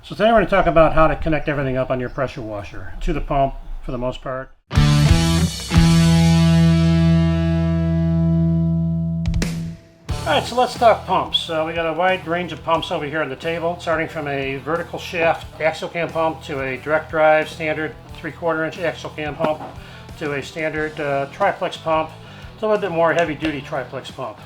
So today we're going to talk about how to connect everything up on your pressure washer to the pump for the most part. Alright, so let's talk pumps. We got a wide range of pumps over here on the table, starting from a vertical shaft axial cam pump to a direct drive standard 3/4 inch axial cam pump to a standard triplex pump to a little bit more heavy duty triplex pump.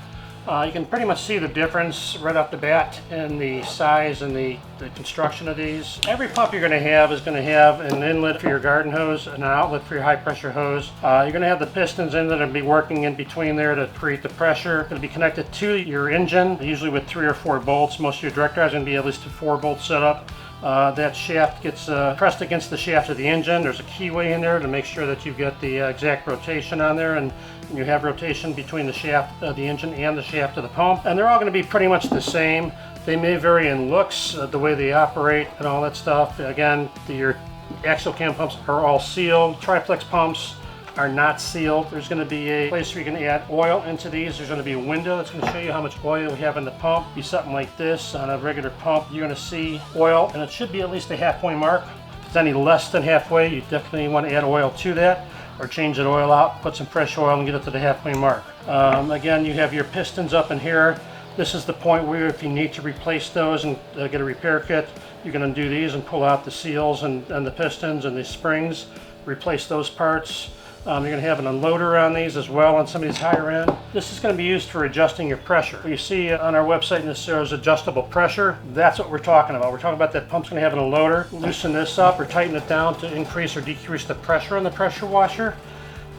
You can pretty much see the difference right off the bat in the size and the construction of these. Every pump you're going to have is going to have an inlet for your garden hose and an outlet for your high pressure hose. You're going to have the pistons in that will be working in between there to create the pressure. It's going to be connected to your engine, usually with 3 or 4 bolts. Most of your direct drive is going to be at least a 4-bolt setup. That shaft gets pressed against the shaft of the engine. There's a keyway in there to make sure that you've got the exact rotation on there, and you have rotation between the shaft of the engine and the shaft of the pump. And they're all going to be pretty much the same. They may vary in looks, the way they operate and all that stuff. Again, your axial cam pumps are all sealed. Triplex pumps are not sealed. There's going to be a place where you can add oil into these. There's going to be a window that's going to show you how much oil we have in the pump. Be something like this. On a regular pump, you're going to see oil, and it should be at least a halfway mark. If it's any less than halfway, you definitely want to add oil to that, or change that oil out, put some fresh oil and get it to the halfway mark. Again, you have your pistons up in here. This is the point where if you need to replace those and get a repair kit, you're going to do these and pull out the seals and the pistons and the springs, replace those parts. You're going to have an unloader on these as well on some of these higher end. This is going to be used for adjusting your pressure. You see on our website this shows adjustable pressure. That's what we're talking about. We're talking about that pump's going to have an unloader. Loosen this up or tighten it down to increase or decrease the pressure on the pressure washer.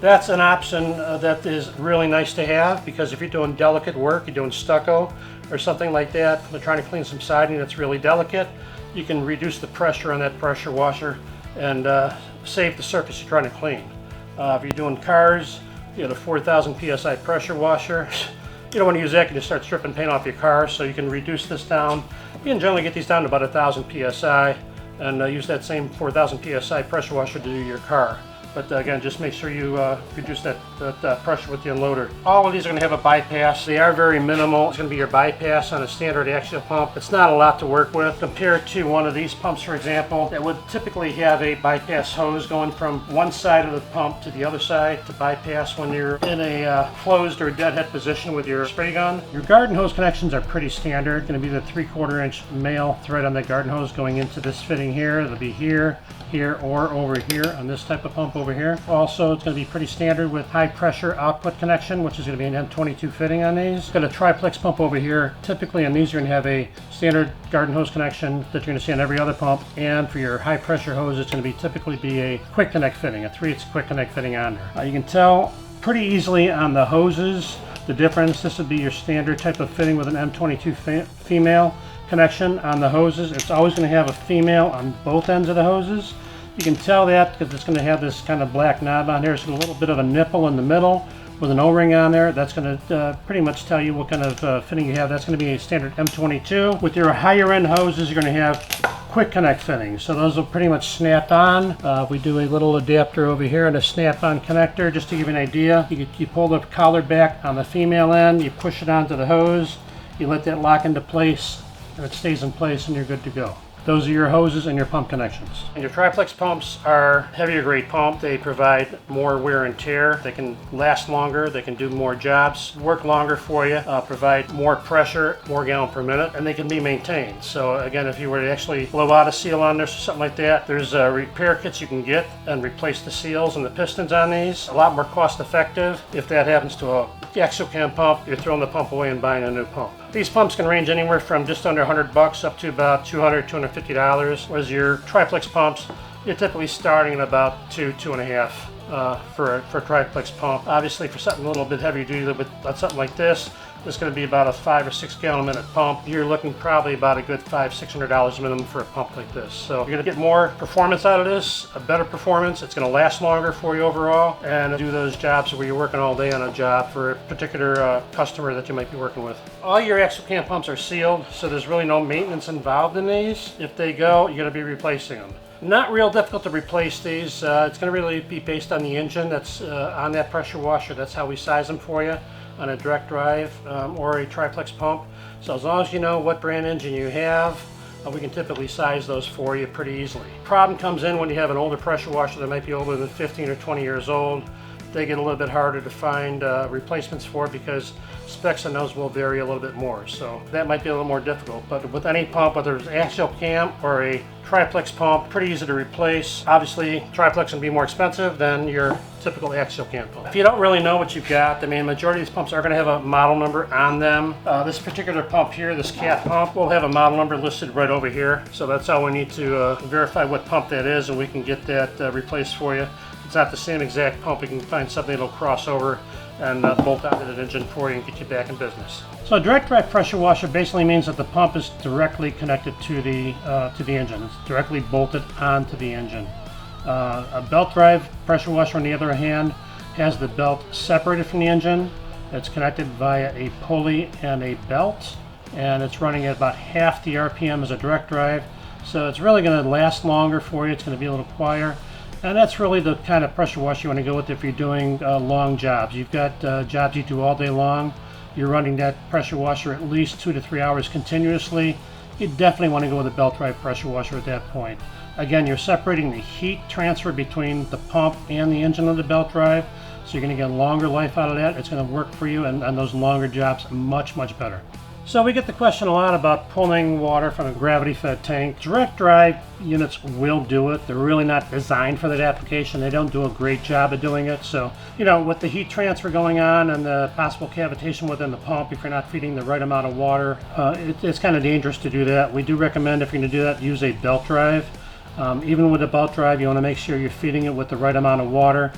That's an option that is really nice to have, because if you're doing delicate work, you're doing stucco or something like that, you're trying to clean some siding that's really delicate, you can reduce the pressure on that pressure washer and save the surface you're trying to clean. If you're doing cars, you have a 4,000 psi pressure washer. You don't want to use that because you start stripping paint off your car, so you can reduce this down. You can generally get these down to about 1,000 psi and use that same 4,000 psi pressure washer to do your car. But again, just make sure you reduce that pressure with the unloader. All of these are going to have a bypass. They are very minimal. It's going to be your bypass on a standard axial pump. It's not a lot to work with compared to one of these pumps, for example, that would typically have a bypass hose going from one side of the pump to the other side to bypass when you're in a closed or deadhead position with your spray gun. Your garden hose connections are pretty standard. Going to be the 3/4 inch male thread on the garden hose going into this fitting here. It'll be here, or over here on this type of pump over here. Also, it's going to be pretty standard with high pressure output connection, which is going to be an M22 fitting on these. Got a triplex pump over here. Typically on these you're going to have a standard garden hose connection that you're going to see on every other pump, and for your high pressure hose it's going to typically be a quick connect fitting, a 3/8 quick connect fitting on there. You can tell pretty easily on the hoses the difference. This would be your standard type of fitting with an M22 female connection on the hoses. It's always going to have a female on both ends of the hoses. You can tell that because it's going to have this kind of black knob on here. It's got a little bit of a nipple in the middle with an O-ring on there. That's going to pretty much tell you what kind of fitting you have. That's going to be a standard M22. With your higher end hoses, you're going to have quick connect fittings. So those will pretty much snap on. We do a little adapter over here and a snap-on connector. Just to give you an idea, you pull the collar back on the female end, you push it onto the hose, you let that lock into place, and it stays in place and you're good to go. Those are your hoses and your pump connections. And your triplex pumps are heavier grade pump. They provide more wear and tear. They can last longer. They can do more jobs, work longer for you, provide more pressure, more gallon per minute, and they can be maintained. So again, if you were to actually blow out a seal on this or something like that, there's repair kits you can get and replace the seals and the pistons on these. A lot more cost effective. If that happens to a axial cam pump, you're throwing the pump away and buying a new pump. These pumps can range anywhere from just under $100 up to about $200, $250. Whereas your triplex pumps, you're typically starting at about $2.5 for a triplex pump. Obviously, for something a little bit heavier duty, with something like this, it's going to be about a 5 or 6 gallon a minute pump. You're looking probably about a good $500-$600 minimum for a pump like this. So you're going to get more performance out of this, a better performance. It's going to last longer for you overall, and do those jobs where you're working all day on a job for a particular customer that you might be working with. All your axial cam pumps are sealed, so there's really no maintenance involved in these. If they go, you're going to be replacing them. Not real difficult to replace these. It's going to really be based on the engine that's on that pressure washer. That's how we size them for you on a direct drive or a triplex pump. So as long as you know what brand engine you have, we can typically size those for you pretty easily. Problem comes in when you have an older pressure washer that might be older than 15 or 20 years old. They get a little bit harder to find replacements for because specs on those will vary a little bit more. So that might be a little more difficult. But with any pump, whether it's axial cam or a triplex pump, pretty easy to replace. Obviously, triplex can be more expensive than your typical axial cam pump. If you don't really know what you've got, I mean, majority of these pumps are going to have a model number on them. This particular pump here, this cat pump, will have a model number listed right over here. So that's all we need to verify what pump that is, and we can get that replaced for you. It's not the same exact pump. We can find something that'll cross over and bolt onto that engine for you and get you back in business. So a direct drive pressure washer basically means that the pump is directly connected to the engine. It's directly bolted onto the engine. A belt drive pressure washer, on the other hand, has the belt separated from the engine. It's connected via a pulley and a belt, and it's running at about half the RPM as a direct drive. So it's really going to last longer for you. It's going to be a little quieter. And that's really the kind of pressure washer you want to go with if you're doing long jobs. You've got jobs you do all day long. You're running that pressure washer at least 2 to 3 hours continuously. You definitely want to go with a belt drive pressure washer at that point. Again, you're separating the heat transfer between the pump and the engine of the belt drive. So you're going to get a longer life out of that. It's going to work for you and on those longer jobs much, much better. So we get the question a lot about pulling water from a gravity-fed tank. Direct drive units will do it. They're really not designed for that application. They don't do a great job of doing it. So, you know, with the heat transfer going on and the possible cavitation within the pump, if you're not feeding the right amount of water, it's kind of dangerous to do that. We do recommend, if you're going to do that, use a belt drive. Even with a belt drive, you want to make sure you're feeding it with the right amount of water.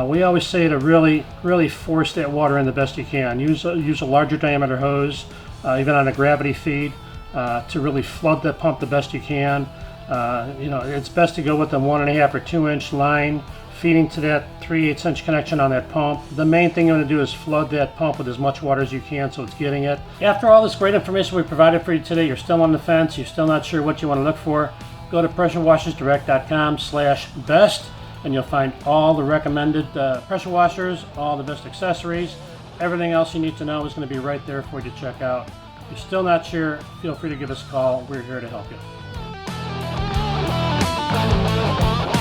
We always say to really force that water in the best you can. Use a larger diameter hose. Even on a gravity feed, to really flood the pump the best you can. You know, it's best to go with a 1.5 or 2 inch line feeding to that 3/8 inch connection on that pump. The main thing you want to do is flood that pump with as much water as you can so it's getting it. After all this great information we provided for you today, you're still on the fence, you're still not sure what you want to look for, go to pressurewashersdirect.com/best and you'll find all the recommended pressure washers, all the best accessories. Everything else you need to know is going to be right there for you to check out. If you're still not sure, feel free to give us a call. We're here to help you.